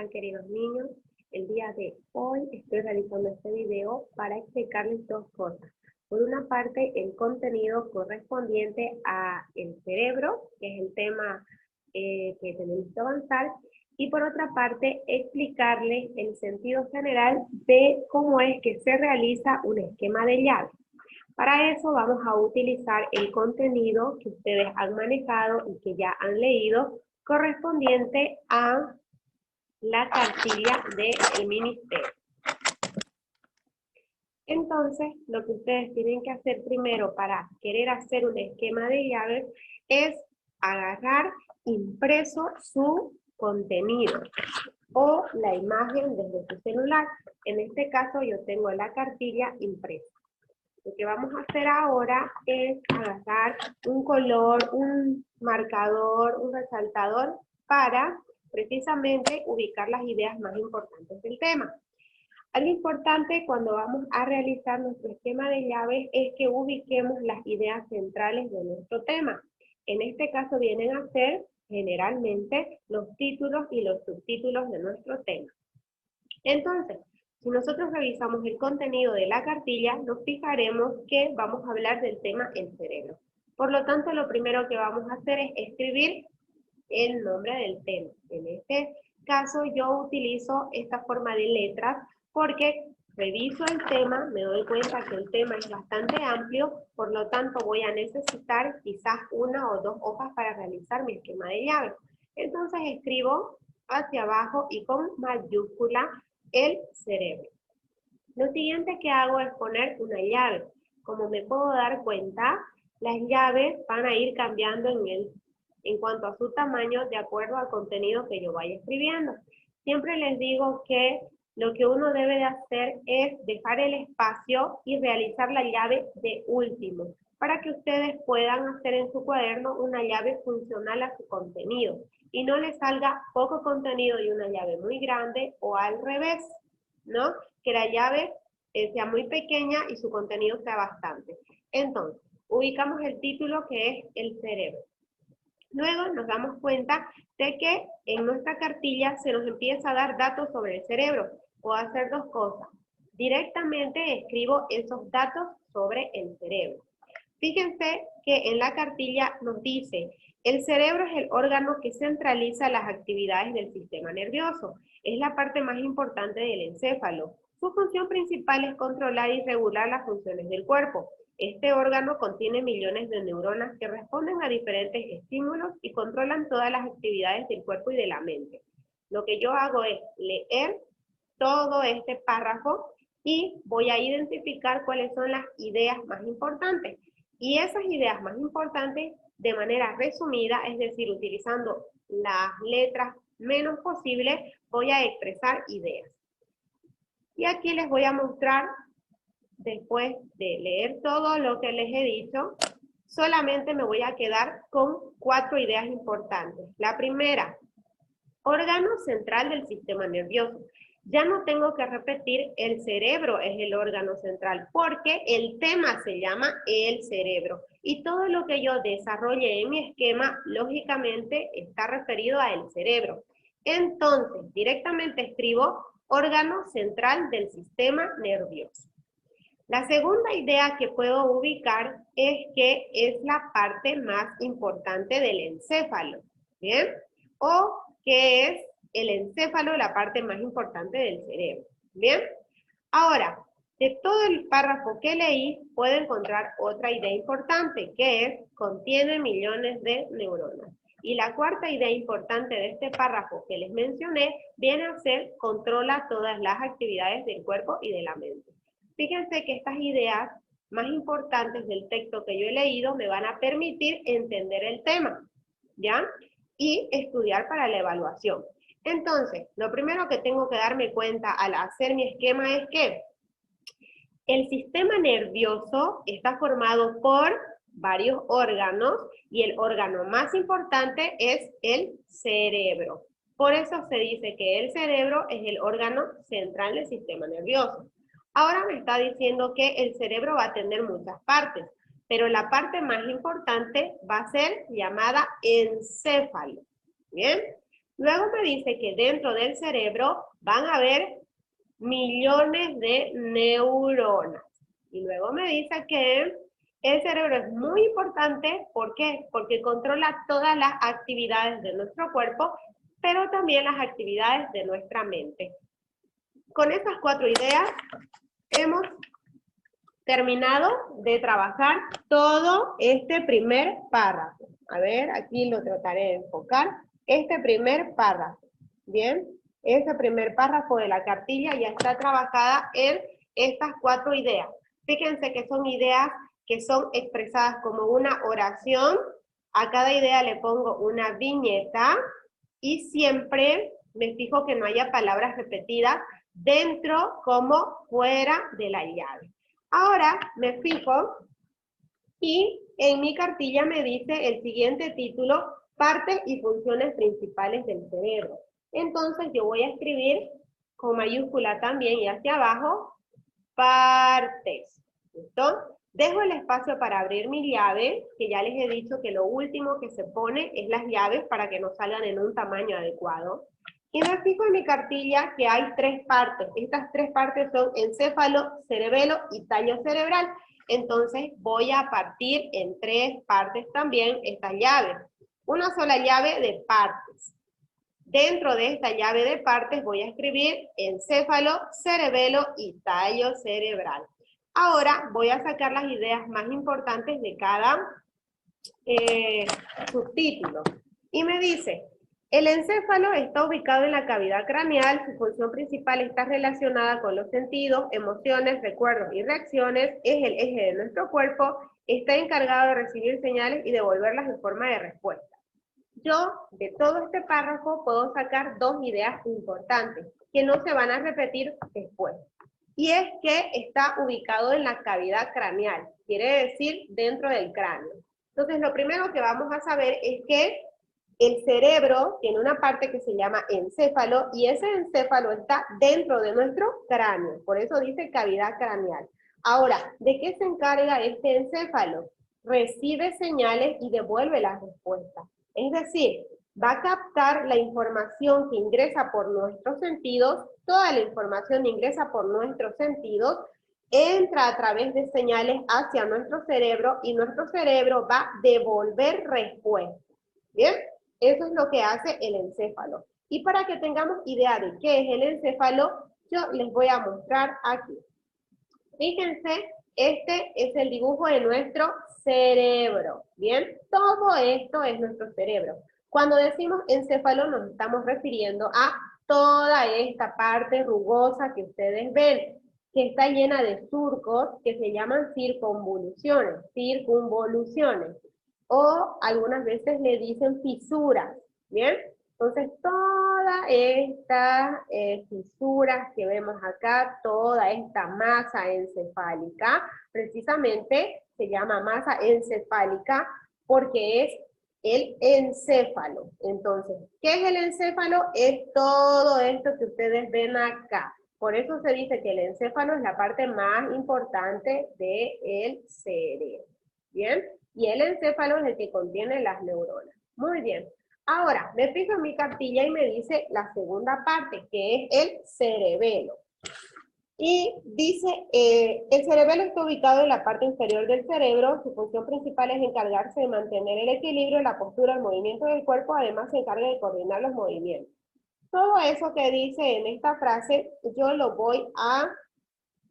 están, queridos niños? El día de hoy estoy realizando este video para explicarles dos cosas. Por una parte, el contenido correspondiente a el cerebro, que es el tema que tenemos que avanzar, y por otra parte, explicarles el sentido general de cómo es que se realiza un esquema de llave. Para eso vamos a utilizar el contenido que ustedes han manejado y que ya han leído, correspondiente a la cartilla del ministerio. Entonces, lo que ustedes tienen que hacer primero para querer hacer un esquema de llaves es agarrar impreso su contenido o la imagen desde su celular. En este caso yo tengo la cartilla impresa. Lo que vamos a hacer ahora es agarrar un color, un marcador, un resaltador para precisamente ubicar las ideas más importantes del tema. Algo importante cuando vamos a realizar nuestro esquema de llaves es que ubiquemos las ideas centrales de nuestro tema. En este caso vienen a ser generalmente los títulos y los subtítulos de nuestro tema. Entonces, si nosotros revisamos el contenido de la cartilla, nos fijaremos que vamos a hablar del tema el cerebro. Por lo tanto, lo primero que vamos a hacer es escribir el nombre del tema. En este caso, yo utilizo esta forma de letras porque reviso el tema, me doy cuenta que el tema es bastante amplio, por lo tanto voy a necesitar quizás una o dos hojas para realizar mi esquema de llaves. Entonces escribo hacia abajo y con mayúscula el cerebro. Lo siguiente que hago es poner una llave. Como me puedo dar cuenta, las llaves van a ir cambiando en cuanto a su tamaño de acuerdo al contenido que yo vaya escribiendo. Siempre les digo que lo que uno debe de hacer es dejar el espacio y realizar la llave de último, para que ustedes puedan hacer en su cuaderno una llave funcional a su contenido y no les salga poco contenido y una llave muy grande o al revés, ¿no? Que la llave sea muy pequeña y su contenido sea bastante. Entonces, ubicamos el título que es el cerebro. Luego nos damos cuenta de que en nuestra cartilla se nos empieza a dar datos sobre el cerebro. Puedo hacer dos cosas. Directamente escribo esos datos sobre el cerebro. Fíjense que en la cartilla nos dice, el cerebro es el órgano que centraliza las actividades del sistema nervioso. Es la parte más importante del encéfalo. Su función principal es controlar y regular las funciones del cuerpo. Este órgano contiene millones de neuronas que responden a diferentes estímulos y controlan todas las actividades del cuerpo y de la mente. Lo que yo hago es leer todo este párrafo y voy a identificar cuáles son las ideas más importantes. Y esas ideas más importantes, de manera resumida, es decir, utilizando las letras menos posibles, voy a expresar ideas. Y aquí les voy a mostrar, después de leer todo lo que les he dicho, solamente me voy a quedar con 4 ideas importantes. La primera, órgano central del sistema nervioso. Ya no tengo que repetir, el cerebro es el órgano central, porque el tema se llama el cerebro. Y todo lo que yo desarrolle en mi esquema, lógicamente, está referido al cerebro. Entonces, directamente escribo órgano central del sistema nervioso. La segunda idea que puedo ubicar es que es la parte más importante del encéfalo, ¿bien? O que es el encéfalo la parte más importante del cerebro, ¿bien? Ahora, de todo el párrafo que leí, puedo encontrar otra idea importante, que es, contiene millones de neuronas. Y la cuarta idea importante de este párrafo que les mencioné, viene a ser, controla todas las actividades del cuerpo y de la mente. Fíjense que estas ideas más importantes del texto que yo he leído me van a permitir entender el tema, ¿ya? Y estudiar para la evaluación. Entonces, lo primero que tengo que darme cuenta al hacer mi esquema es que el sistema nervioso está formado por varios órganos y el órgano más importante es el cerebro. Por eso se dice que el cerebro es el órgano central del sistema nervioso. Ahora me está diciendo que el cerebro va a tener muchas partes, pero la parte más importante va a ser llamada encéfalo. ¿Bien? Luego me dice que dentro del cerebro van a haber millones de neuronas. Y luego me dice que el cerebro es muy importante, ¿por qué? Porque controla todas las actividades de nuestro cuerpo, pero también las actividades de nuestra mente. Con estas 4 ideas hemos terminado de trabajar todo este primer párrafo. A ver, aquí lo trataré de enfocar. Este primer párrafo, ¿bien? Ese primer párrafo de la cartilla ya está trabajada en estas 4 ideas. Fíjense que son ideas que son expresadas como una oración. A cada idea le pongo una viñeta y siempre me fijo que no haya palabras repetidas dentro como fuera de la llave. Ahora me fijo y en mi cartilla me dice el siguiente título, partes y funciones principales del cerebro. Entonces yo voy a escribir con mayúscula también y hacia abajo, partes. ¿Listo? Dejo el espacio para abrir mi llave, que ya les he dicho que lo último que se pone es las llaves para que nos salgan en un tamaño adecuado. Y me fijo en mi cartilla que hay 3 partes. Estas 3 partes son encéfalo, cerebelo y tallo cerebral. Entonces voy a partir en 3 partes también esta llave. Una sola llave de partes. Dentro de esta llave de partes voy a escribir encéfalo, cerebelo y tallo cerebral. Ahora voy a sacar las ideas más importantes de cada subtítulo. Y me dice, el encéfalo está ubicado en la cavidad craneal, su función principal está relacionada con los sentidos, emociones, recuerdos y reacciones, es el eje de nuestro cuerpo, está encargado de recibir señales y devolverlas en forma de respuesta. Yo, de todo este párrafo, puedo sacar 2 ideas importantes que no se van a repetir después. Y es que está ubicado en la cavidad craneal, quiere decir dentro del cráneo. Entonces, lo primero que vamos a saber es que el cerebro tiene una parte que se llama encéfalo y ese encéfalo está dentro de nuestro cráneo, por eso dice cavidad craneal. Ahora, ¿de qué se encarga este encéfalo? Recibe señales y devuelve las respuestas. Es decir, va a captar la información que ingresa por nuestros sentidos, toda la información ingresa por nuestros sentidos, entra a través de señales hacia nuestro cerebro y nuestro cerebro va a devolver respuestas. ¿Bien? Eso es lo que hace el encéfalo. Y para que tengamos idea de qué es el encéfalo, yo les voy a mostrar aquí. Fíjense, este es el dibujo de nuestro cerebro, ¿bien? Todo esto es nuestro cerebro. Cuando decimos encéfalo nos estamos refiriendo a toda esta parte rugosa que ustedes ven, que está llena de surcos que se llaman circunvoluciones, o algunas veces le dicen fisuras, ¿bien? Entonces, todas estas fisuras que vemos acá, toda esta masa encefálica, precisamente se llama masa encefálica porque es el encéfalo. Entonces, ¿qué es el encéfalo? Es todo esto que ustedes ven acá. Por eso se dice que el encéfalo es la parte más importante del cerebro. ¿Bien? Y el encéfalo es el que contiene las neuronas. Muy bien. Ahora, me fijo en mi cartilla y me dice la segunda parte, que es el cerebelo. Y dice, el cerebelo está ubicado en la parte inferior del cerebro, su función principal es encargarse de mantener el equilibrio, la postura, el movimiento del cuerpo, además se encarga de coordinar los movimientos. Todo eso que dice en esta frase, yo lo voy a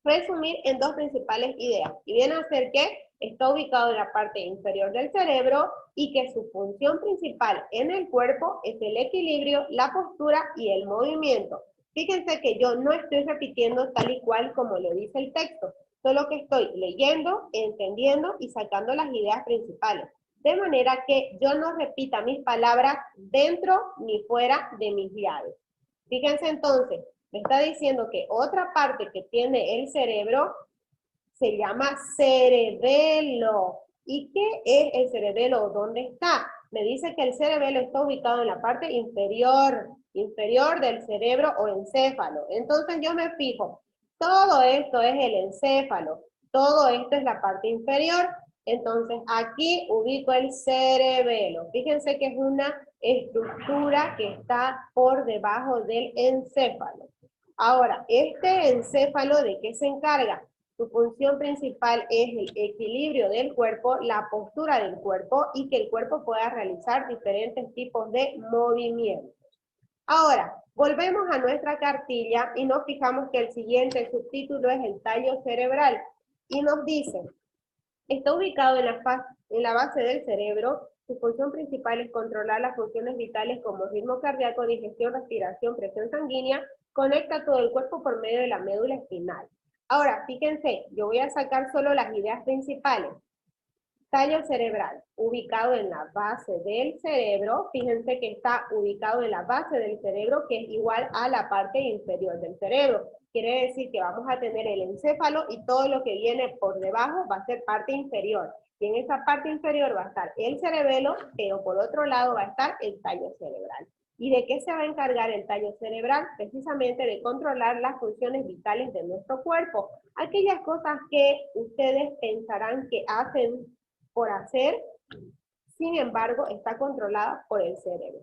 resumir en 2 principales ideas. Y viene a ser que está ubicado en la parte inferior del cerebro y que su función principal en el cuerpo es el equilibrio, la postura y el movimiento. Fíjense que yo no estoy repitiendo tal y cual como lo dice el texto, solo que estoy leyendo, entendiendo y sacando las ideas principales. De manera que yo no repita mis palabras dentro ni fuera de mis llaves. Fíjense entonces, me está diciendo que otra parte que tiene el cerebro se llama cerebelo. ¿Y qué es el cerebelo? ¿Dónde está? Me dice que el cerebelo está ubicado en la parte inferior del cerebro o encéfalo. Entonces yo me fijo, todo esto es el encéfalo, todo esto es la parte inferior. Entonces, aquí ubico el cerebelo. Fíjense que es una estructura que está por debajo del encéfalo. Ahora, este encéfalo, ¿de qué se encarga? Su función principal es el equilibrio del cuerpo, la postura del cuerpo y que el cuerpo pueda realizar diferentes tipos de movimientos. Ahora, volvemos a nuestra cartilla y nos fijamos que el siguiente subtítulo es el tallo cerebral. Y nos dice, está ubicado en la base del cerebro. Su función principal es controlar las funciones vitales como ritmo cardíaco, digestión, respiración, presión sanguínea. Conecta todo el cuerpo por medio de la médula espinal. Ahora, fíjense, yo voy a sacar solo las ideas principales. Tallo cerebral, ubicado en la base del cerebro. Fíjense que está ubicado en la base del cerebro, que es igual a la parte inferior del cerebro. Quiere decir que vamos a tener el encéfalo y todo lo que viene por debajo va a ser parte inferior. Y en esa parte inferior va a estar el cerebelo, pero por otro lado va a estar el tallo cerebral. ¿Y de qué se va a encargar el tallo cerebral? Precisamente de controlar las funciones vitales de nuestro cuerpo. Aquellas cosas que ustedes pensarán que hacen por hacer, sin embargo, está controlada por el cerebro.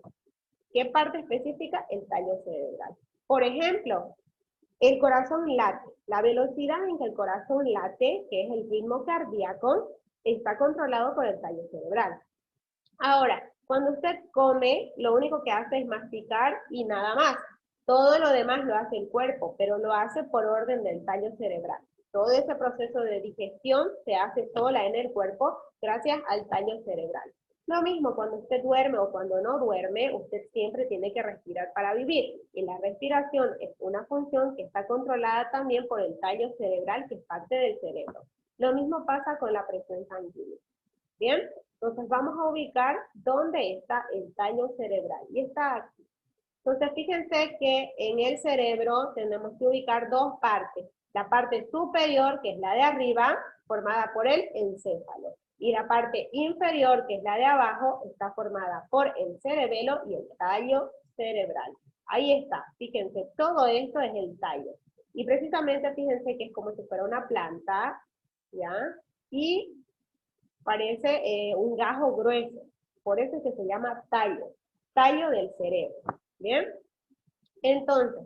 ¿Qué parte específica? El tallo cerebral. Por ejemplo, el corazón late. La velocidad en que el corazón late, que es el ritmo cardíaco, está controlado por el tallo cerebral. Ahora, cuando usted come, lo único que hace es masticar y nada más. Todo lo demás lo hace el cuerpo, pero lo hace por orden del tallo cerebral. Todo ese proceso de digestión se hace sola en el cuerpo gracias al tallo cerebral. Lo mismo cuando usted duerme o cuando no duerme, usted siempre tiene que respirar para vivir. Y la respiración es una función que está controlada también por el tallo cerebral, que es parte del cerebro. Lo mismo pasa con la presión sanguínea. ¿Bien? Entonces vamos a ubicar dónde está el tallo cerebral. Y está aquí. Entonces fíjense que en el cerebro tenemos que ubicar dos partes. La parte superior, que es la de arriba, formada por el encéfalo. Y la parte inferior, que es la de abajo, está formada por el cerebelo y el tallo cerebral. Ahí está. Fíjense, todo esto es el tallo. Y precisamente fíjense que es como si fuera una planta, ¿ya? Y parece un gajo grueso, por eso es que se llama tallo del cerebro, ¿bien? Entonces,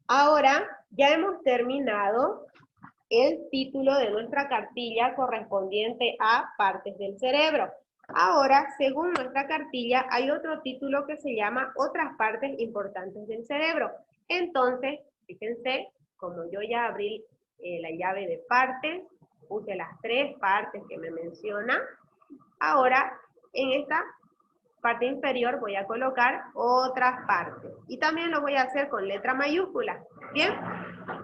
ahora ya hemos terminado el título de nuestra cartilla correspondiente a partes del cerebro. Ahora, según nuestra cartilla, hay otro título que se llama otras partes importantes del cerebro. Entonces, fíjense, como yo ya abrí la llave de partes, puse las 3 partes que me menciona. Ahora, en esta parte inferior voy a colocar otras partes. Y también lo voy a hacer con letra mayúscula. ¿Bien?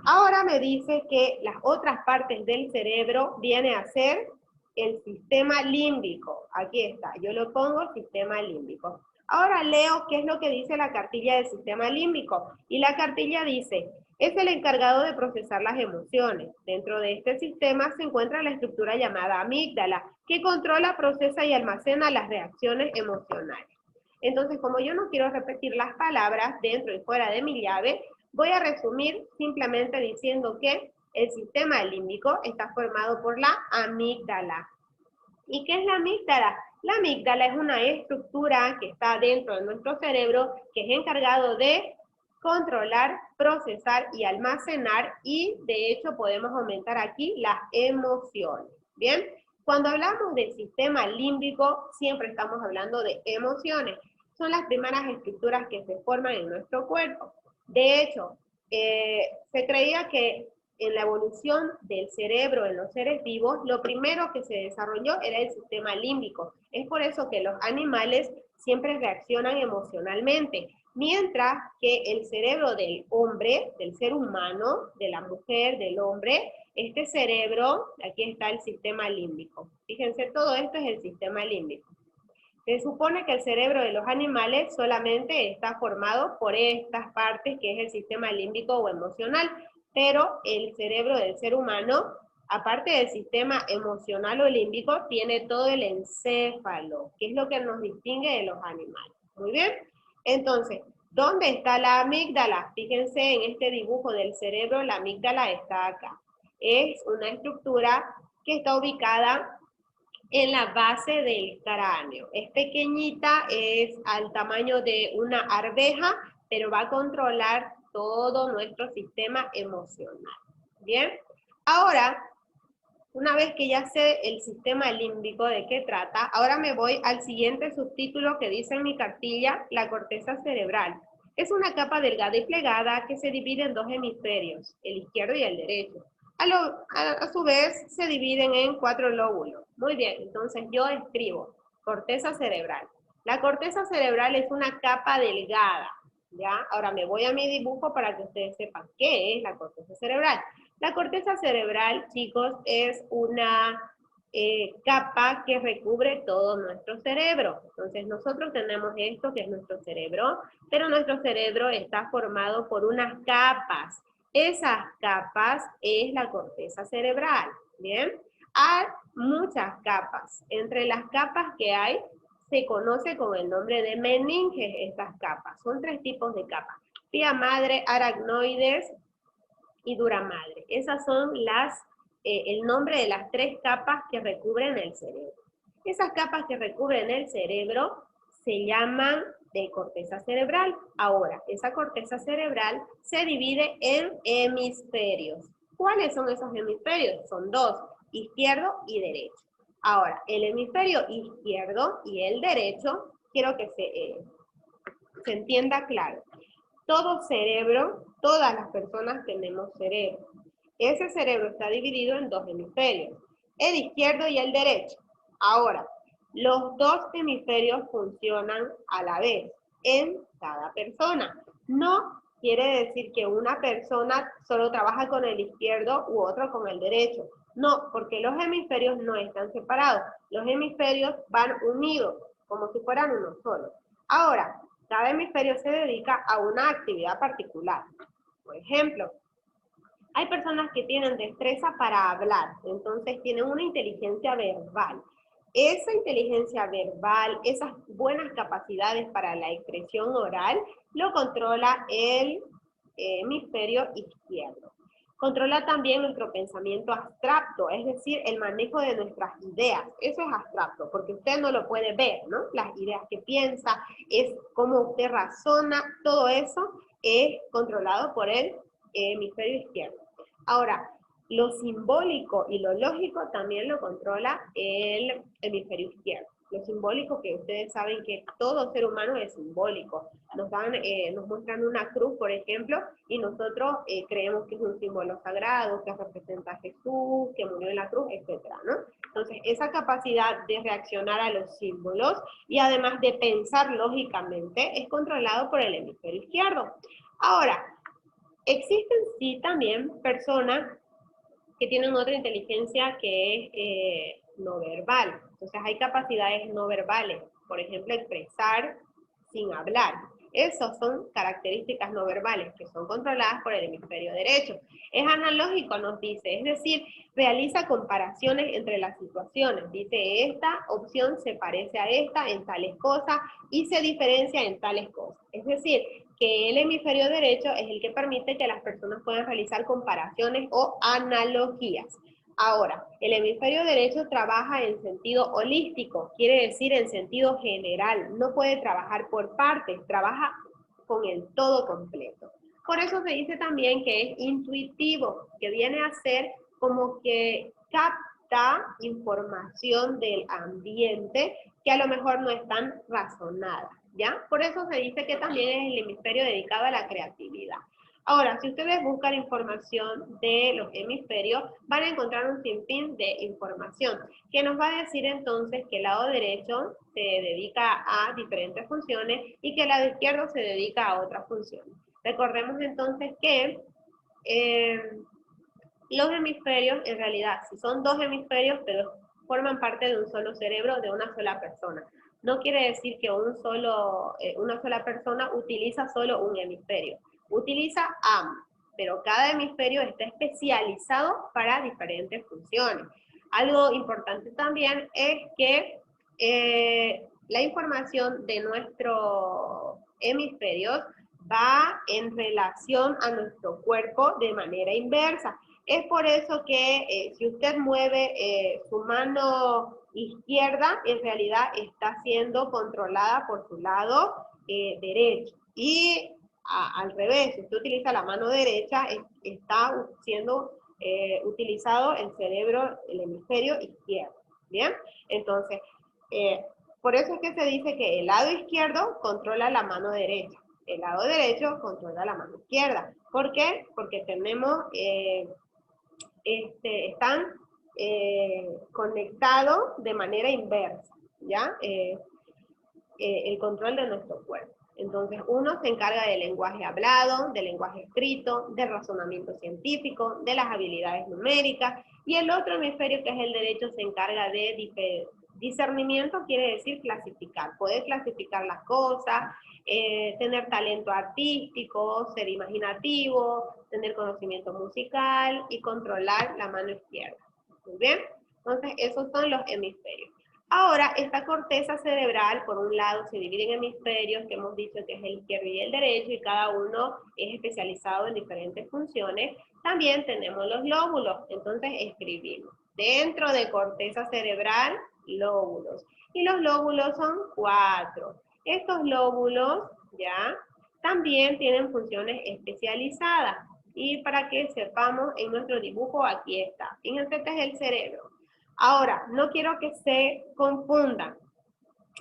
Ahora me dice que las otras partes del cerebro viene a ser el sistema límbico. Aquí está, yo lo pongo sistema límbico. Ahora leo qué es lo que dice la cartilla del sistema límbico. Y la cartilla dice, es el encargado de procesar las emociones. Dentro de este sistema se encuentra la estructura llamada amígdala, que controla, procesa y almacena las reacciones emocionales. Entonces, como yo no quiero repetir las palabras dentro y fuera de mi llave, voy a resumir simplemente diciendo que el sistema límbico está formado por la amígdala. ¿Y qué es la amígdala? La amígdala es una estructura que está dentro de nuestro cerebro que es encargado de controlar, procesar y almacenar, y de hecho podemos aumentar aquí las emociones. ¿Bien? Cuando hablamos del sistema límbico, siempre estamos hablando de emociones. Son las primeras estructuras que se forman en nuestro cuerpo. De hecho, se creía que en la evolución del cerebro en los seres vivos, lo primero que se desarrolló era el sistema límbico. Es por eso que los animales siempre reaccionan emocionalmente, mientras que el cerebro del hombre, del ser humano, de la mujer, del hombre, este cerebro, aquí está el sistema límbico. Fíjense, todo esto es el sistema límbico. Se supone que el cerebro de los animales solamente está formado por estas partes, que es el sistema límbico o emocional, pero el cerebro del ser humano, aparte del sistema emocional o límbico, tiene todo el encéfalo, que es lo que nos distingue de los animales. Muy bien, entonces, ¿dónde está la amígdala? Fíjense en este dibujo del cerebro, la amígdala está acá. Es una estructura que está ubicada en la base del cráneo. Es pequeñita, es al tamaño de una arveja, pero va a controlar todo nuestro sistema emocional. ¿Bien? Ahora, una vez que ya sé el sistema límbico de qué trata, ahora me voy al siguiente subtítulo que dice en mi cartilla, la corteza cerebral. Es una capa delgada y plegada que se divide en dos hemisferios, el izquierdo y el derecho. A su vez, se dividen en 4 lóbulos. Muy bien, entonces yo escribo corteza cerebral. La corteza cerebral es una capa delgada, ¿ya? Ahora me voy a mi dibujo para que ustedes sepan qué es la corteza cerebral. La corteza cerebral, chicos, es una capa que recubre todo nuestro cerebro. Entonces nosotros tenemos esto que es nuestro cerebro, pero nuestro cerebro está formado por unas capas. Esas capas es la corteza cerebral, ¿bien? Hay muchas capas. Entre las capas que hay, se conoce con el nombre de meninges estas capas. Son 3 tipos de capas. Pía madre, aracnoides y dura madre. Esas son el nombre de las 3 capas que recubren el cerebro. Esas capas que recubren el cerebro se llaman de corteza cerebral. Ahora, esa corteza cerebral se divide en hemisferios. ¿Cuáles son esos hemisferios? Son 2, izquierdo y derecho. Ahora, el hemisferio izquierdo y el derecho, quiero que se entienda claro. Todo cerebro, todas las personas tenemos cerebro. Ese cerebro está dividido en 2 hemisferios, el izquierdo y el derecho. Ahora, los 2 hemisferios funcionan a la vez en cada persona. No quiere decir que una persona solo trabaja con el izquierdo u otro con el derecho. No, porque los hemisferios no están separados. Los hemisferios van unidos, como si fueran uno solo. Ahora, cada hemisferio se dedica a una actividad particular. Por ejemplo, hay personas que tienen destreza para hablar, entonces tienen una inteligencia verbal. Esa inteligencia verbal, esas buenas capacidades para la expresión oral, lo controla el hemisferio izquierdo. Controla también nuestro pensamiento abstracto, es decir, el manejo de nuestras ideas. Eso es abstracto, porque usted no lo puede ver, ¿no? Las ideas que piensa, es cómo usted razona, todo eso es controlado por el hemisferio izquierdo. Ahora, lo simbólico y lo lógico también lo controla el hemisferio izquierdo. Lo simbólico, que ustedes saben que todo ser humano es simbólico. Nos muestran una cruz, por ejemplo, y nosotros creemos que es un símbolo sagrado, que representa a Jesús, que murió en la cruz, etcétera, ¿no? Entonces, esa capacidad de reaccionar a los símbolos y además de pensar lógicamente es controlado por el hemisferio izquierdo. Ahora, existen sí también personas que tienen otra inteligencia que es no verbal. Entonces hay capacidades no verbales, por ejemplo, expresar sin hablar. Esas son características no verbales que son controladas por el hemisferio derecho. Es analógico, nos dice, es decir, realiza comparaciones entre las situaciones. Dice, esta opción se parece a esta en tales cosas y se diferencia en tales cosas. Es decir, que el hemisferio derecho es el que permite que las personas puedan realizar comparaciones o analogías. Ahora, el hemisferio derecho trabaja en sentido holístico, quiere decir en sentido general, no puede trabajar por partes, trabaja con el todo completo. Por eso se dice también que es intuitivo, que viene a ser como que capta información del ambiente que a lo mejor no es tan razonada, ¿ya? Por eso se dice que también es el hemisferio dedicado a la creatividad. Ahora, si ustedes buscan información de los hemisferios, van a encontrar un sinfín de información, que nos va a decir entonces que el lado derecho se dedica a diferentes funciones y que el lado izquierdo se dedica a otras funciones. Recordemos entonces que los hemisferios, en realidad, si son 2 hemisferios, pero forman parte de un solo cerebro de una sola persona. No quiere decir que una sola persona utiliza solo un hemisferio. Utiliza ambos, pero cada hemisferio está especializado para diferentes funciones. Algo importante también es que la información de nuestros hemisferios va en relación a nuestro cuerpo de manera inversa. Es por eso que si usted mueve su mano izquierda en realidad está siendo controlada por su lado derecho. Y al revés, si usted utiliza la mano derecha, está siendo utilizado el cerebro, el hemisferio izquierdo. ¿Bien? Entonces, por eso es que se dice que el lado izquierdo controla la mano derecha. El lado derecho controla la mano izquierda. ¿Por qué? Porque tenemos, están conectados de manera inversa, ¿ya? El control de nuestro cuerpo. Entonces, uno se encarga del lenguaje hablado, del lenguaje escrito, del razonamiento científico, de las habilidades numéricas, y el otro hemisferio, que es el derecho, se encarga de discernimiento, quiere decir clasificar, poder clasificar las cosas, tener talento artístico, ser imaginativo, tener conocimiento musical y controlar la mano izquierda. ¿Muy bien? Entonces, esos son los hemisferios. Ahora, esta corteza cerebral, por un lado, se divide en hemisferios, que hemos dicho que es el izquierdo y el derecho, y cada uno es especializado en diferentes funciones. También tenemos los lóbulos, entonces escribimos. Dentro de corteza cerebral, lóbulos. Y los lóbulos son 4. Estos lóbulos, ¿ya? También tienen funciones especializadas. Y para que sepamos, en nuestro dibujo aquí está. Fíjense, este es el cerebro. Ahora, no quiero que se confundan.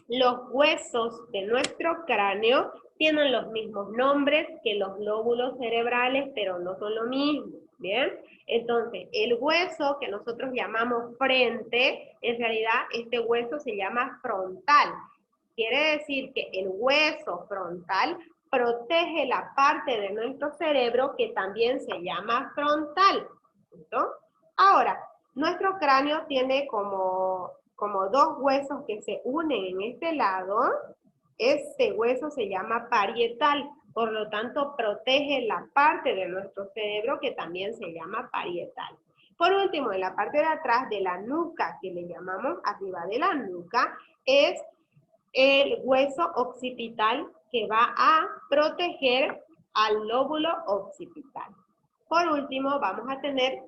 Los huesos de nuestro cráneo tienen los mismos nombres que los lóbulos cerebrales, pero no son lo mismo, ¿bien? Entonces, el hueso que nosotros llamamos frente, en realidad este hueso se llama frontal. Quiere decir que el hueso frontal protege la parte de nuestro cerebro que también se llama frontal, ¿no? Ahora, nuestro cráneo tiene como 2 huesos que se unen en este lado. Este hueso se llama parietal, por lo tanto protege la parte de nuestro cerebro que también se llama parietal. Por último, en la parte de atrás de la nuca, que le llamamos arriba de la nuca, es el hueso occipital que va a proteger al lóbulo occipital. Por último, vamos a tener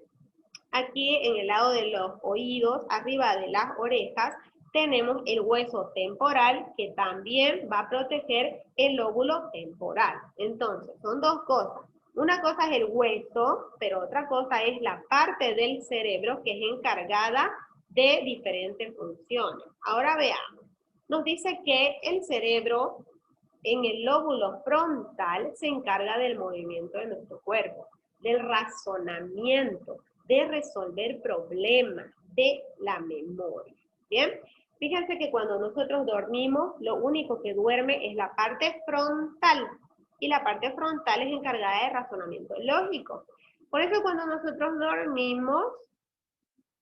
aquí en el lado de los oídos, arriba de las orejas, tenemos el hueso temporal que también va a proteger el lóbulo temporal. Entonces, son 2 cosas. Una cosa es el hueso, pero otra cosa es la parte del cerebro que es encargada de diferentes funciones. Ahora veamos. Nos dice que el cerebro en el lóbulo frontal se encarga del movimiento de nuestro cuerpo, del razonamiento, de resolver problemas, de la memoria. ¿Bien? Fíjense que cuando nosotros dormimos, lo único que duerme es la parte frontal. Y la parte frontal es encargada de razonamiento lógico. Por eso cuando nosotros dormimos,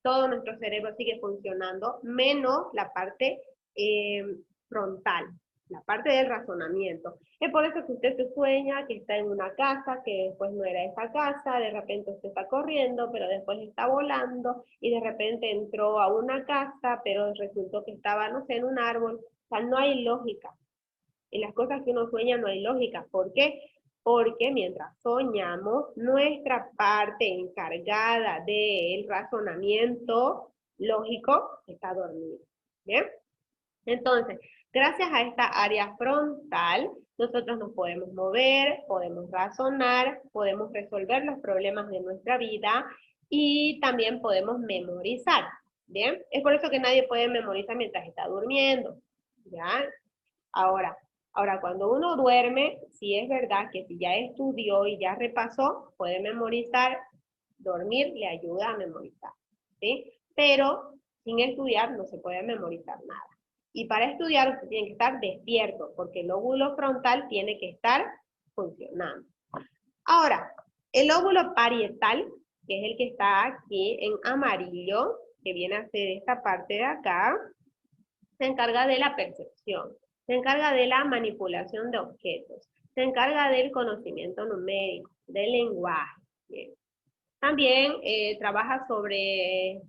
todo nuestro cerebro sigue funcionando, menos la parte frontal, la parte del razonamiento. Es por eso que usted se sueña que está en una casa, que después no era esa casa, de repente usted está corriendo, pero después está volando, y de repente entró a una casa, pero resultó que estaba, no sé, en un árbol. O sea, no hay lógica. En las cosas que uno sueña no hay lógica. ¿Por qué? Porque mientras soñamos, nuestra parte encargada del razonamiento lógico está dormida. ¿Bien? Entonces, gracias a esta área frontal, nosotros nos podemos mover, podemos razonar, podemos resolver los problemas de nuestra vida y también podemos memorizar. ¿Bien? Es por eso que nadie puede memorizar mientras está durmiendo. ¿Ya? Ahora, cuando uno duerme, sí es verdad que si ya estudió y ya repasó, puede memorizar. Dormir le ayuda a memorizar, ¿sí? Pero sin estudiar no se puede memorizar nada. Y para estudiar usted tiene que estar despierto, porque el lóbulo frontal tiene que estar funcionando. Ahora, el lóbulo parietal, que es el que está aquí en amarillo, que viene a ser esta parte de acá, se encarga de la percepción, se encarga de la manipulación de objetos, se encarga del conocimiento numérico, del lenguaje. Bien. También trabaja sobre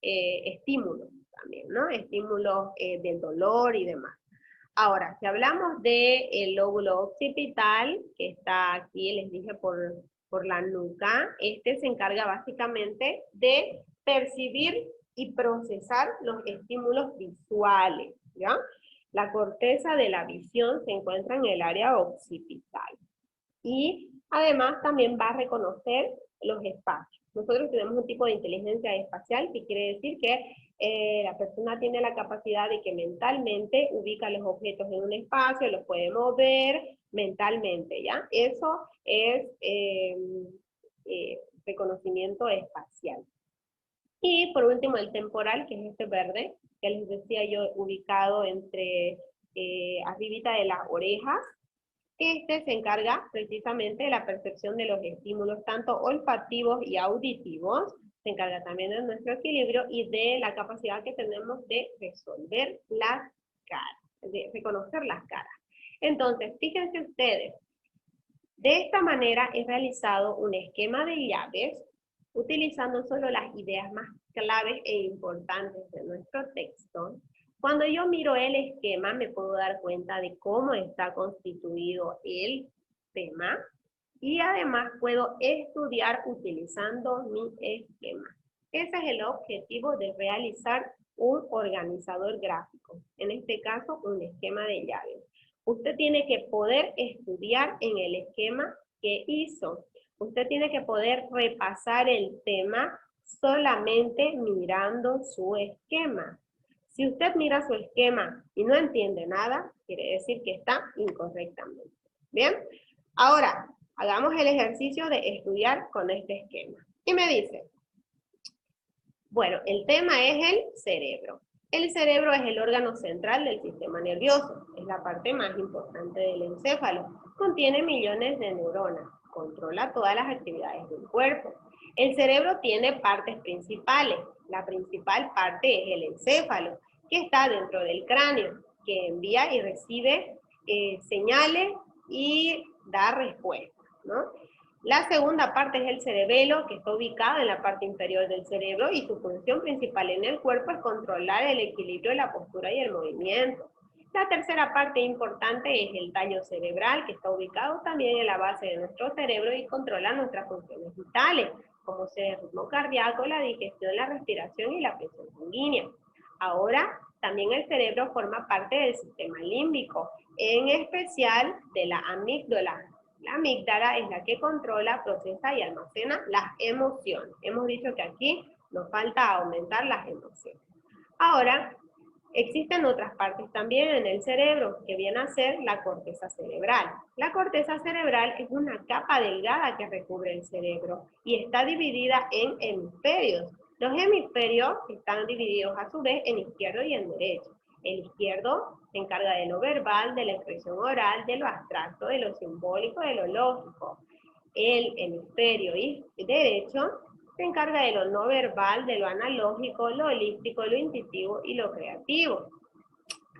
estímulos también, ¿no? Estímulos del dolor y demás. Ahora, si hablamos del lóbulo occipital, que está aquí, les dije, por la nuca, este se encarga básicamente de percibir y procesar los estímulos visuales, ¿ya? La corteza de la visión se encuentra en el área occipital. Y además también va a reconocer los espacios. Nosotros tenemos un tipo de inteligencia espacial que quiere decir que la persona tiene la capacidad de que mentalmente ubica los objetos en un espacio, los puede mover mentalmente, ¿ya? Eso es reconocimiento espacial. Y por último el temporal, que es este verde, que les decía yo, ubicado entre arribita de las orejas. Este se encarga precisamente de la percepción de los estímulos, tanto olfativos y auditivos, se encarga también de nuestro equilibrio y de la capacidad que tenemos de resolver las caras, de reconocer las caras. Entonces, fíjense ustedes, de esta manera he realizado un esquema de llaves utilizando solo las ideas más claves e importantes de nuestro texto. Cuando yo miro el esquema me puedo dar cuenta de cómo está constituido el tema y además puedo estudiar utilizando mi esquema. Ese es el objetivo de realizar un organizador gráfico, en este caso un esquema de llaves. Usted tiene que poder estudiar en el esquema que hizo. Usted tiene que poder repasar el tema solamente mirando su esquema. Si usted mira su esquema y no entiende nada, quiere decir que está incorrectamente. ¿Bien? Ahora, hagamos el ejercicio de estudiar con este esquema. Y me dice, bueno, el tema es el cerebro. El cerebro es el órgano central del sistema nervioso. Es la parte más importante del encéfalo. Contiene millones de neuronas. Controla todas las actividades del cuerpo. El cerebro tiene partes principales. La principal parte es el encéfalo, que está dentro del cráneo, que envía y recibe señales y da respuestas, ¿no? La segunda parte es el cerebelo, que está ubicado en la parte inferior del cerebro y su función principal en el cuerpo es controlar el equilibrio de la postura y el movimiento. La tercera parte importante es el tallo cerebral, que está ubicado también en la base de nuestro cerebro y controla nuestras funciones vitales, como ser el ritmo cardíaco, la digestión, la respiración y la presión sanguínea. Ahora, también el cerebro forma parte del sistema límbico, en especial de la amígdala. La amígdala es la que controla, procesa y almacena las emociones. Hemos dicho que aquí nos falta aumentar las emociones. Ahora, existen otras partes también en el cerebro, que viene a ser la corteza cerebral. La corteza cerebral es una capa delgada que recubre el cerebro y está dividida en hemisferios. Los hemisferios están divididos a su vez en izquierdo y en derecho. El izquierdo se encarga de lo verbal, de la expresión oral, de lo abstracto, de lo simbólico, de lo lógico. El hemisferio derecho se encarga de lo no verbal, de lo analógico, lo holístico, lo intuitivo y lo creativo.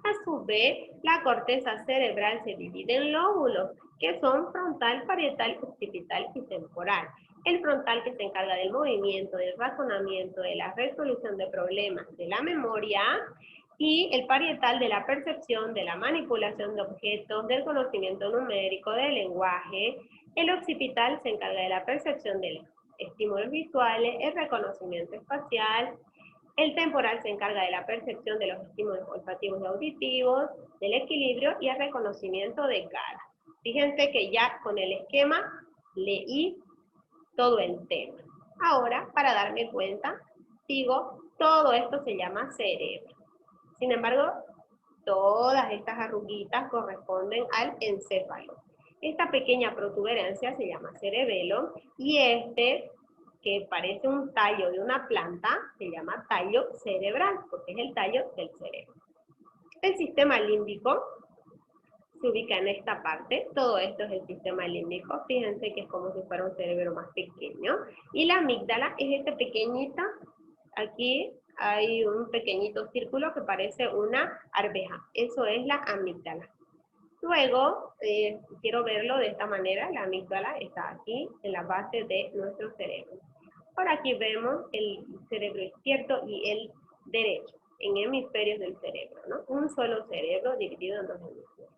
A su vez, la corteza cerebral se divide en lóbulos, que son frontal, parietal, occipital y temporal. El frontal, que se encarga del movimiento, del razonamiento, de la resolución de problemas, de la memoria, y el parietal, de la percepción, de la manipulación de objetos, del conocimiento numérico, del lenguaje. El occipital se encarga de la percepción de estímulos visuales, el reconocimiento espacial. El temporal se encarga de la percepción de los estímulos olfativos y auditivos, del equilibrio y el reconocimiento de cara. Fíjense que ya con el esquema leí todo el tema. Ahora, para darme cuenta, digo, todo esto se llama cerebro. Sin embargo, todas estas arruguitas corresponden al encéfalo. Esta pequeña protuberancia se llama cerebelo y este, que parece un tallo de una planta, se llama tallo cerebral, porque es el tallo del cerebro. El sistema límbico se ubica en esta parte, todo esto es el sistema límbico, fíjense que es como si fuera un cerebro más pequeño, y la amígdala es este pequeñita, aquí hay un pequeñito círculo que parece una arveja, eso es la amígdala. Luego, quiero verlo de esta manera, la amígdala está aquí en la base de nuestro cerebro. Por aquí vemos el cerebro izquierdo y el derecho, en hemisferios del cerebro, ¿no? Un solo cerebro dividido en dos hemisferios.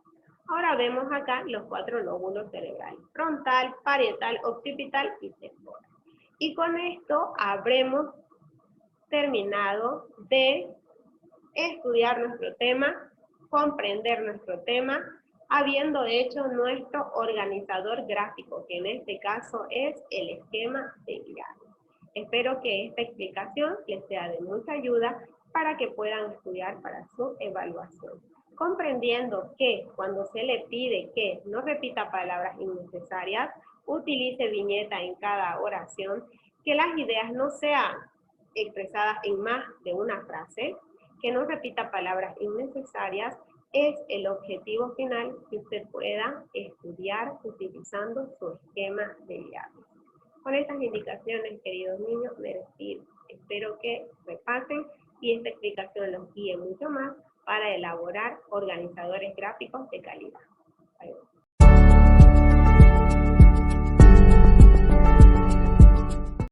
Ahora vemos acá los 4 lóbulos cerebrales, frontal, parietal, occipital y temporal. Y con esto habremos terminado de estudiar nuestro tema, comprender nuestro tema, habiendo hecho nuestro organizador gráfico, que en este caso es el esquema de diario. Espero que esta explicación les sea de mucha ayuda para que puedan estudiar para su evaluación. Comprendiendo que cuando se le pide que no repita palabras innecesarias, utilice viñeta en cada oración, que las ideas no sean expresadas en más de una frase, que no repita palabras innecesarias, es el objetivo final que usted pueda estudiar utilizando su esquema de diario. Con estas indicaciones, queridos niños, me despido. Espero que repasen y esta explicación los guíe mucho más para elaborar organizadores gráficos de calidad. Adiós.